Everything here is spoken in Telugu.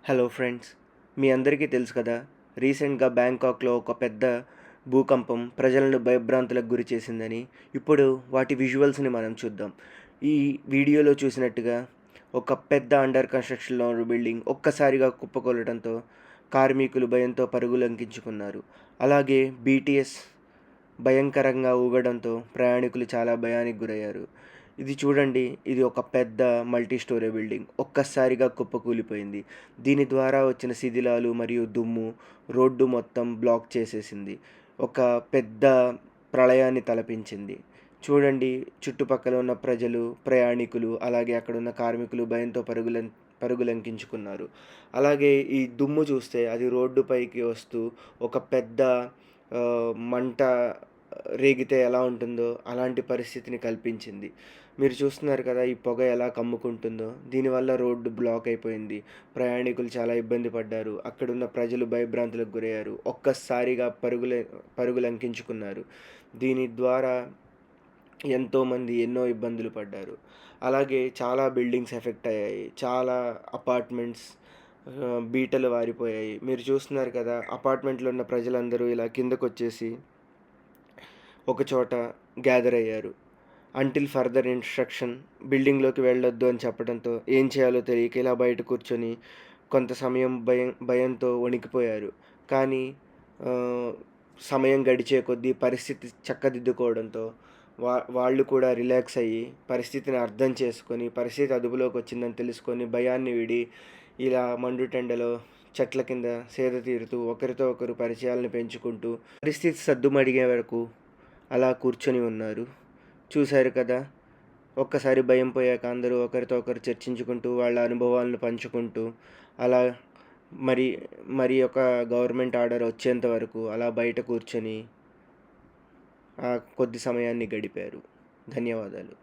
హలో ఫ్రెండ్స్, మీ అందరికీ తెలుసు కదా. రీసెంట్గా బ్యాంకాక్లో ఒక పెద్ద భూకంపం ప్రజలను భయభ్రాంతులకు గురి చేసిందని. ఇప్పుడు వాటి విజువల్స్ని మనం చూద్దాం. ఈ వీడియోలో చూసినట్టుగా ఒక పెద్ద అండర్ కన్స్ట్రక్షన్లో ఉన్న బిల్డింగ్ ఒక్కసారిగా కుప్పకూలడంతో కార్మికులు భయంతో పరుగులంకించుకున్నారు. అలాగే బీటీఎస్ భయంకరంగా ఊగడంతో ప్రయాణికులు చాలా భయానికి గురయ్యారు. ఇది చూడండి, ఇది ఒక పెద్ద మల్టీ స్టోరీ బిల్డింగ్ ఒక్కసారిగా కుప్పకూలిపోయింది. దీని ద్వారా వచ్చిన శిథిలాలు మరియు దుమ్ము రోడ్డు మొత్తం బ్లాక్ చేసేసింది. ఒక పెద్ద ప్రళయాన్ని తలపించింది. చూడండి, చుట్టుపక్కల ఉన్న ప్రజలు, ప్రయాణికులు, అలాగే అక్కడ ఉన్న కార్మికులు భయంతో పరుగులంకించుకున్నారు. అలాగే ఈ దుమ్ము చూస్తే అది రోడ్డుపైకి వస్తూ ఒక పెద్ద మంట రేగితే ఎలా ఉంటుందో అలాంటి పరిస్థితిని కల్పించింది. మీరు చూస్తున్నారు కదా, ఈ పొగ ఎలా కమ్ముకుంటుందో. దీనివల్ల రోడ్డు బ్లాక్ అయిపోయింది. ప్రయాణికులు చాలా ఇబ్బంది పడ్డారు. అక్కడున్న ప్రజలు భయభ్రాంతులకు గురయ్యారు. ఒక్కసారిగా పరుగులంకించుకున్నారు. దీని ద్వారా ఎంతోమంది ఎన్నో ఇబ్బందులు పడ్డారు. అలాగే చాలా బిల్డింగ్స్ ఎఫెక్ట్ అయ్యాయి. చాలా అపార్ట్మెంట్స్ బీటలు వారిపోయాయి. మీరు చూస్తున్నారు కదా, అపార్ట్మెంట్లో ఉన్న ప్రజలందరూ ఇలా కిందకు వచ్చేసి ఒకచోట గ్యాదర్ అయ్యారు. అంటిల్ ఫర్దర్ ఇన్స్ట్రక్షన్ బిల్డింగ్లోకి వెళ్ళొద్దు అని చెప్పడంతో ఏం చేయాలో తెలియక ఇలా బయట కూర్చొని కొంత సమయం భయంతో వణికిపోయారు. కానీ సమయం గడిచే కొద్దీ పరిస్థితి చక్కదిద్దుకోవడంతో వాళ్ళు కూడా రిలాక్స్ అయ్యి పరిస్థితిని అర్థం చేసుకొని పరిస్థితి అదుపులోకి వచ్చిందని తెలుసుకొని భయాన్ని విడి ఇలా మండుటెండలో చెట్ల కింద సేద తీరుతూ ఒకరితో ఒకరు పరిచయాలను పెంచుకుంటూ పరిస్థితి సద్దుమడిగే వరకు అలా కూర్చొని ఉన్నారు. చూశారు కదా, ఒక్కసారి భయం పోయాక అందరూ ఒకరితో ఒకరు చర్చించుకుంటూ వాళ్ళ అనుభవాలను పంచుకుంటూ అలా మరి ఒక గవర్నమెంట్ ఆర్డర్ వచ్చేంత వరకు అలా బయట కూర్చొని కొద్ది సమయాన్ని గడిపారు. ధన్యవాదాలు.